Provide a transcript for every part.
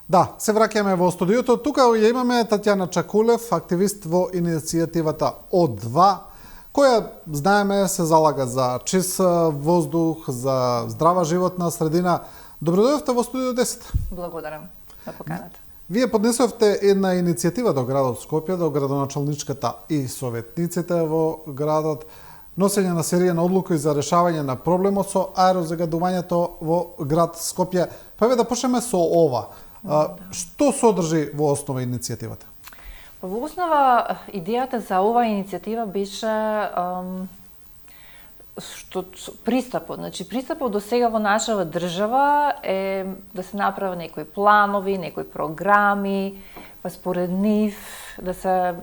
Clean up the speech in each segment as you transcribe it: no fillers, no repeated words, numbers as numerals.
Да, се враќаме во студиото. Тука ја имаме Татјана Чакулев, активист во иницијативата О2, која, знаеме, се залага за чист воздух, за здрава животна средина. Добродојавте во студио 10. Благодарам на поканата. Вие поднесовте една иницијатива до градот Скопје, до градоначалничката и советниците во градот, носење на серија на одлуки за решавање на проблемот со аерозагадувањето во град Скопје. Па да почнеме со ова. Што содржи во основа иницијативата? Во основа, идејата за оваа иницијатива беше пристапот. Значи, пристапот до сега во нашава држава е да се направи некои планови, некои програми, па според нив да се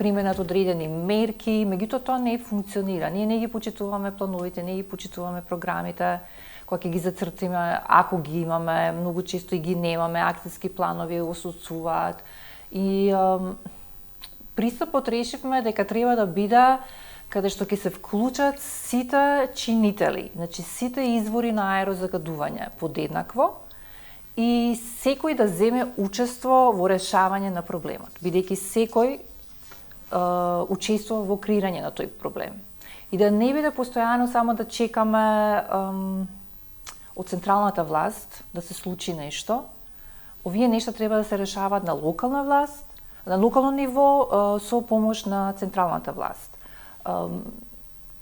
применат одредени мерки, меѓутоа тоа не функционира. Ние не ги почитуваме плановите, не ги почитуваме програмите, кога ќе ги зацртиме, ако ги имаме, многу често и ги немаме, акцијски планови осуцуваат. И пристапот решивме дека треба да биде каде што ќе се вклучат сите чинители, значи сите извори на аерозагадување подеднакво и секој да земе учество во решавање на проблемот, бидејќи секој учествува во креирање на тој проблем. И да не биде постојано само да чекаме од централната власт да се случи нешто. Овие нешта треба да се решаваат на локална власт, на локално ниво со помош на централната власт.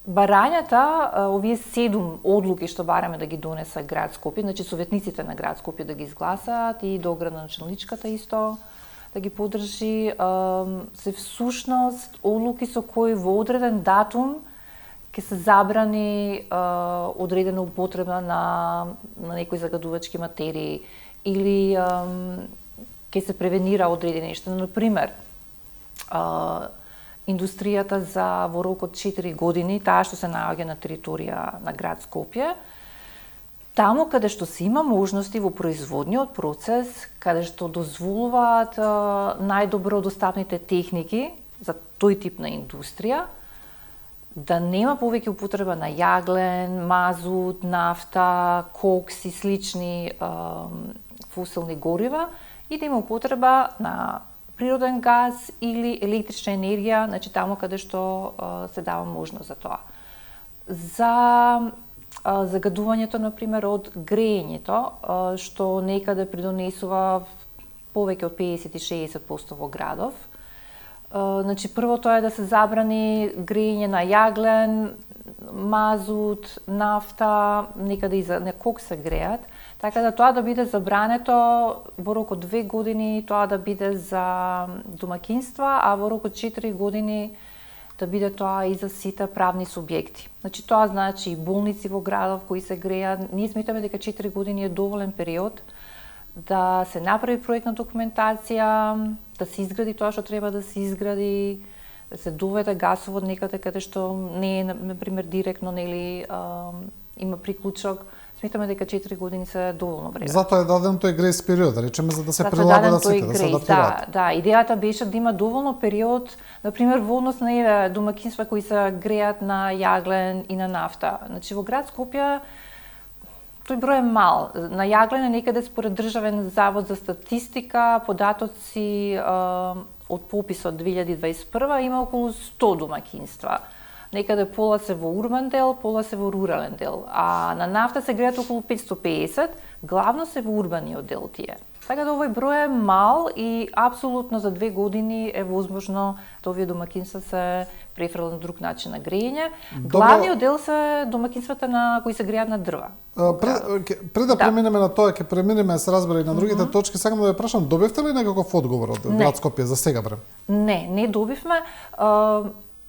Барањата, овие 7 одлуки што бараме да ги донесе град Скопје, значи советниците на град Скопје да ги изгласаат и до градоначалничката исто да ги поддржи, се всушност одлуки со кои во одреден датум ќе се забрани одредена употреба на некои загадувачки материи или ќе се превенира одредени нешта. Например, индустријата за во рок од 4 години, таа што се наоѓа на територија на град Скопје, таму каде што се има можности во производниот процес, каде што дозволуваат најдобро достапните техники за тој тип на индустрија, да нема повеќе употреба на јаглен, мазут, нафта, кокс и слични фосилни горива и да има употреба на природен газ или електрична енергија, значи таму каде што се дава можност за тоа. За загадувањето, например, од грејењето, што некаде придонесува повеќе од 50-60% во градов. Значи, првото е да се забрани грејење на јаглен, мазут, нафта, некаде и за кокс се греат, така да тоа да биде забрането во рок од 2 години, тоа да биде за домакинства, а во рок од 4 години да биде тоа и за сите правни субјекти. Значи, тоа значи и болници во градов кои се греат. Ние сметаме дека 4 години е доволен период да се направи проектна документација, да се изгради тоа што треба да се изгради, да се доведе гасовод некаде каде што не е, например, директно, нели, има приклучок. Сметаме дека 4 години се доволно време. Затоа е даден тој грейс период, речеме, за да се прилагодат сите, да се адаптираат. Да, идејата беше да има доволно период, например, во однос на домакинства кои се греат на јаглен и на нафта. Значи, во град Скопје тој број е мал. На јаглен е некаде според Државен завод за статистика, податоци од пописот 2021 има околу 100 домакинства. Некаде пола се во урбан дел, пола се во рурален дел, а на нафта се греат околу 550, главно се во урбаниот дел тие. Така да овој број е мал и апсолутно за 2 години е возможно да овие домакинства се префрлат на друг начин на грејење. Главниот дел се домакинствата на кои се греат на дрва. Пред да преминеме на тоа, ќе преминеме, се разбира и на другите точки, сакам да ве прашам, добивте ли некаков одговор од град Скопје за сега време? Не добивме.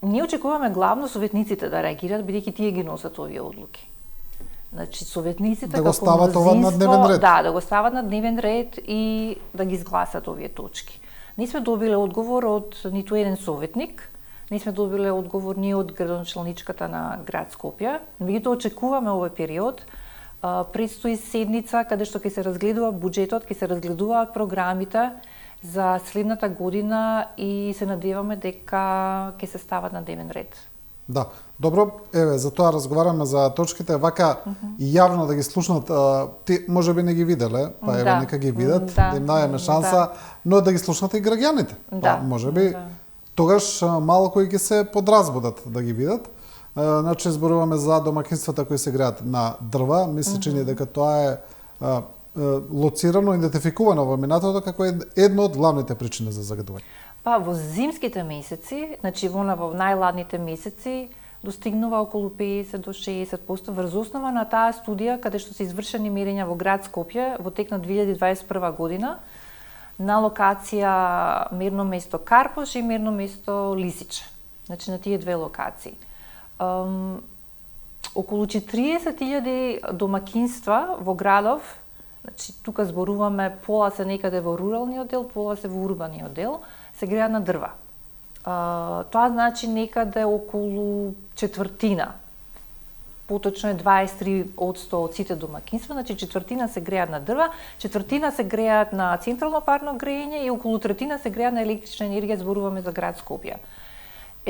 Ние очекуваме главно советниците да реагираат, бидејќи тие ги носат овие одлуки. Значи, советниците да го стават това на дневен ред. Да го стават на дневен ред и да ги изгласат овие точки. Не сме добиле одговор од ниту еден советник, не сме добиле одговор ни од градоначалничката на град Скопје. Меѓутоа очекуваме овој период. Предстои седница каде што ќе се разгледува буџетот, ќе се разгледуваат програмите за следната година и се надеваме дека ќе се стават на дневен ред. Да, Добро, еве, за тоа разговараме за точките, вака и јавно да ги слушнат, ти можеби не ги виделе, па еве нека ги видат, да им дајеме шанса, но да ги слушнат и граѓаните. Па можеби тогаш малку и ќе се подразбудат да ги видат. Значи зборуваме за домакинствата кои се греат на дрва, ми се чини дека тоа е лоцирано, идентификувано во минатото како едно од главните причини за загадување. Па во зимските месеци, значи во најладните месеци, достигнува околу 50 до 60% врз основа на таа студија каде што се извршени мерења во град Скопје во тек на 2021 година на локација мерно место Карпош и мерно место Лисиче. Значи на тие две локации. Околу 40.000 домакинства во градов, значи тука зборуваме пола се некаде во руралниот дел, пола се во урбаниот дел, се греат на дрва. Тоа значи некаде околу четвртина, поточно е 23% од сите домакинства, значи четвртина се греат на дрва, четвртина се греат на централно парно грејење и околу третина се греат на електрична енергија, зборуваме за град Скопје.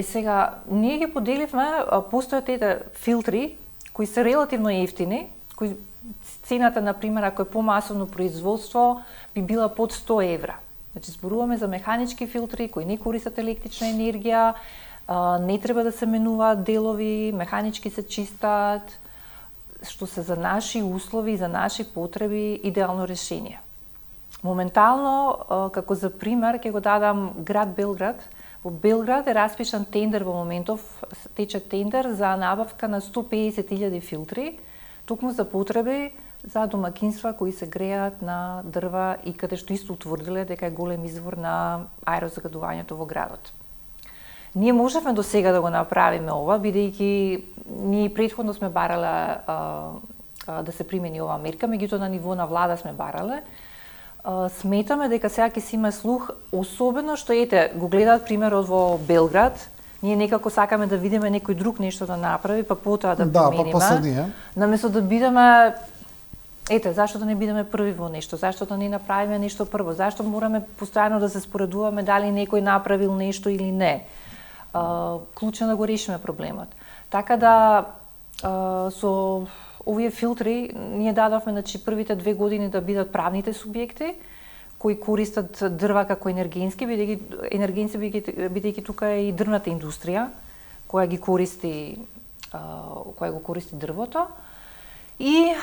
Сега, ние ги поделивме, постојат ете филтри кои се релативно ефтини, кои цената, например, ако е помасовно производство, би била под 100 евра. Значи, зборуваме за механички филтри кои не користат електрична енергија, не треба да се менуваат делови, механички се чистат, што се за наши услови, за наши потреби идеално решение. Моментално, како за пример, ќе го дадам град Белград. Во Белград е распишан тендер во моментов, тече тендер за набавка на 150.000 филтри, токму за потреби за домакинства кои се греат на дрва и каде што исто утврдиле дека е голем извор на аерозагадувањето во градот. Ние можевме до сега да го направиме ова, бидејќи ние претходно сме барале да се примени оваа мерка, меѓутоа на ниво на влада сме барале. Сметаме дека сега ќе се има слух, особено што ете го гледаат примерот во Белград. Ние некако сакаме да видиме некој друг нешто да направи, па потоа да примениме. Да, па последние. Наместо да бидеме ете, зашто да не бидеме први во нешто? Зашто да не направиме нешто прво? Зашто мораме постојано да се споредуваме дали некој направил нешто или не? Клучно да го решиме проблемот. Така да со овие филтри ние дадовме, значи, првите 2 години да бидат правните субјекти кои користат дрва како енергенски, бидејќи тука е и дрвната индустрија која ги користи која го користи дрвото, и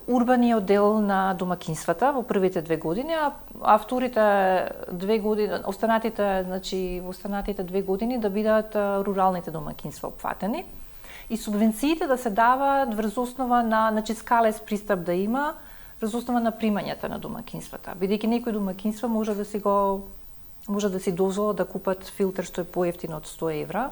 урбаниот дел на домакинствата во првите 2 години, а вторите 2 години, значи во останатите 2 години да бидат руралните домакинства опфатени и субвенциите да се даваат врз основа на, значи, скалес пристап да има врз основа на примањата на домакинствата, бидејќи некои домакинства може да си дозволат да купат филтер што е поевтин од 100 евра,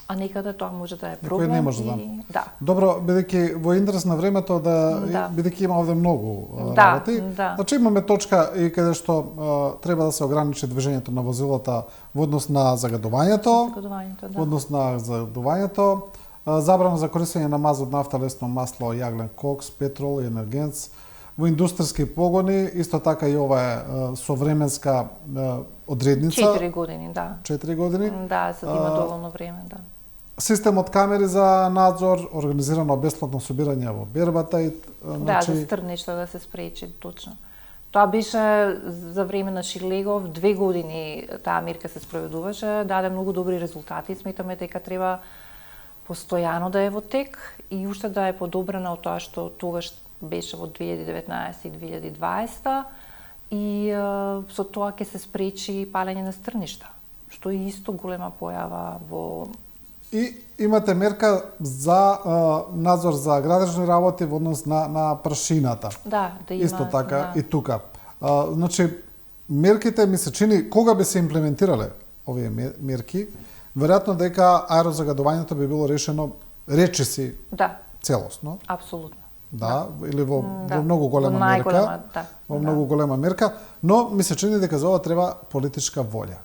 а некаде тоа може да е проблем. Некој не може да. Добро, бидејќи во интерес на времето бидејќи има овде многу работи. Значи имаме точка и каде што треба да се ограничи движењето на возилата во однос на загадувањето. Во однос на загадувањето. Забрана за користење на мазот, нафта, лесно масло, јаглен кокс, петрол и енергенц во индустријски погони, исто така и ова е современска одредница. 4 години, да. 4 години. Да, за да има доволно време, да. Системот камери за надзор, организирано бесплатно собирање во бербата и значи... Да, за стрнешто да се спречи, точно. Тоа беше за време на Ширлегов, 2 години таа мерка се спроведуваше, даде многу добри резултати, сметаме дека треба постојано да е во тек и уште да е подобрена од тоа што тогаш беше во 2019 и 2020 и со тоа ќе се спречи палење на стрништа, што е исто голема појава во... И имате мерка за надзор за градежни работи во однос на прашината. Да, да има. Исто така и тука. Значи, мерките ми се чини, кога би се имплементирале овие мерки, веројатно дека аерозагадувањето би било решено, речиси, целосно. Апсолутно. Да, или во многу голема мерка. Во многу голема мерка, но ми се чини дека за ова треба политичка волја.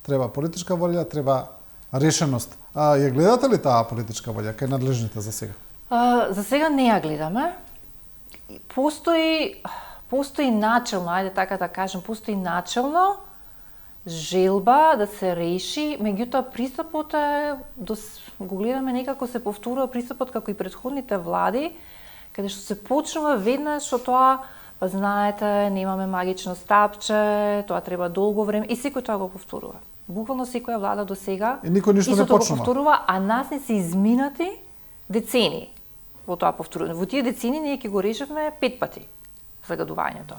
Треба политичка волја, треба решеност. Ја гледате ли таа политичка волја кај надлежните за сега? За сега не ја гледаме. Постои начелно, ајде така да кажем, постои начелно желба да се реши, меѓутоа пристапот го гледаме некако се повторува пристапот како и претходните влади, каде што се почнува веднаш со тоа, па знаете, немаме магично стапче, тоа треба долго време и секој тоа го повторува. Буквално секоја влада до сега И никој ништо не истото го почнува. повторува, а нас не се изминати децени во тоа повторување. Во тие децени ние ќе го решивме 5 пати загадувањето.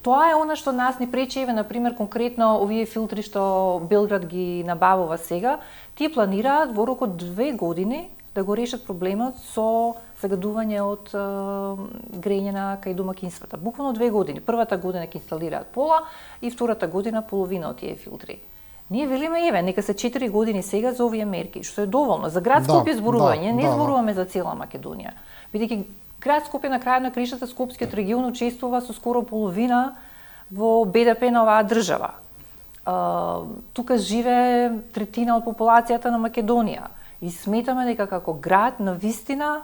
Тоа е она што нас не пречи, еве, например, конкретно овие филтри што Белград ги набавува сега, тие планираат во рок од 2 години да го решат проблемот со загадување од грење на кај домакинствата. Буквално 2 години. Првата година ќе инсталираат пола и втората година половина од тие филтри. Ние велиме, еве, нека се 4 години сега за овие мерки, што е доволно. За град Скопје зборување, не зборуваме за цела Македонија. Бидејќи град Скопје на крајот на краиштата Скопскиот регион учествува со скоро половина во БДП на оваа држава. Тука живее третина од популацијата на Македонија и сметаме дека како град на вистина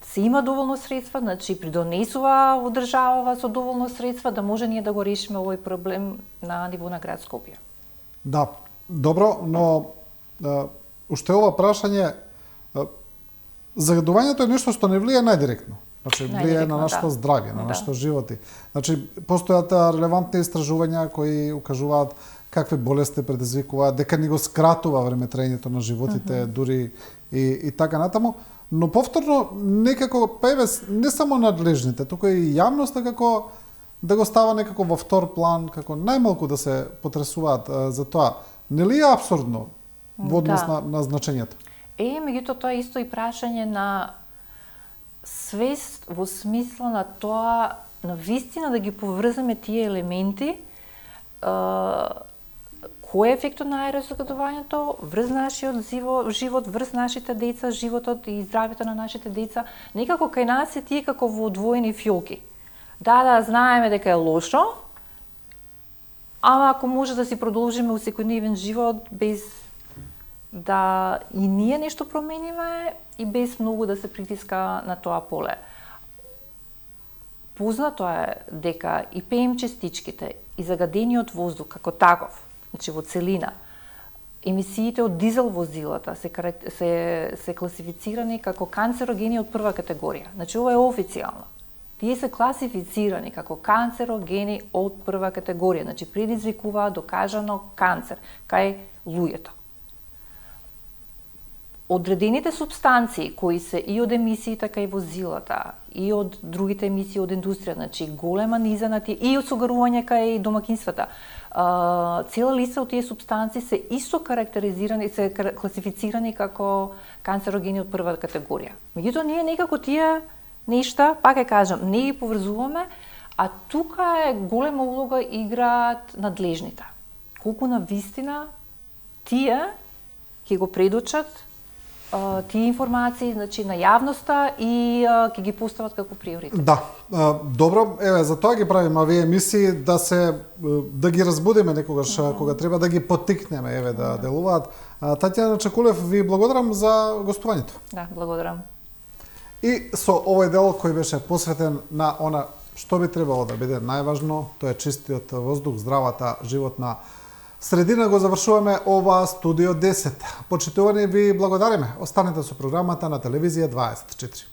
се има доволно средства, значи придонесува во државава со доволно средства да може ние да го решиме овој проблем на ниво на град Скопје. Да, добро, но уште ова прашање, загадувањето е нешто што не влие најдиректно. Значи, влие на нашето здравје, на нашето животи. Значи, постојат релевантни истражувања кои укажуваат какви болести предизвикуваат, дека ни го скратува времетраењето на животите, дури и така натаму. Но повторно, некако, па еве, не само надлежните, туку и јавноста како да го става некако во втор план, како најмалку да се потресуваат за тоа. Нели е апсурдно во однос на значењето? Меѓутоа тоа е исто и прашање на свест во смисла на тоа, на вистина да ги поврзаме тие елементи, кој е ефектот на аерозагадувањето врз нашиот живот, врз нашите деца, животот и здравјето на нашите деца, некако кај нас е тие како во одвоени фиолки. Да, знаеме дека е лошо, ама ако може да си продолжиме у секојдневен живот без да и ние нешто промениме и без многу да се притиска на тоа поле. Познато е дека и ПМ частичките и загадениот воздух како таков, значи во целина, емисиите од дизел возилата се класифицирани како канцерогени од прва категорија. Значи ова е официјално. Тие се класифицирани како канцерогени од прва категорија, значи предизвикуваат докажано канцер кај луѓето. Одредените супстанции кои се и од емисиите кај возилата, и од другите емисии од индустрија, значи голема низа на тие, и од согарување кај домакинствата, цела листа од тие супстанции се исто карактеризирани, се класифицирани како канцерогени од прва категорија. Меѓутоа, ние некако тие нешта, пак ќе кажам, не ги поврзуваме, а тука е голема улога играат надлежните. Колку на вистина тие ќе го предочат тие информации, значи на јавноста и ќе ги постават како приоритет. Да, добро, еве за тоа ги правиме овие емисии да ги разбудиме некогаш кога треба да ги поттикнеме еве да делуваат. Татјана Чекулев, ви благодарам за гостувањето. Да, благодарам. И со овој дел кој беше посветен на она што би требало да биде најважно, тоа е чистиот воздух, здравата животна средина, го завршуваме ова Студио 10. Почитувани, ви благодариме. Останете со програмата на Телевизија 24.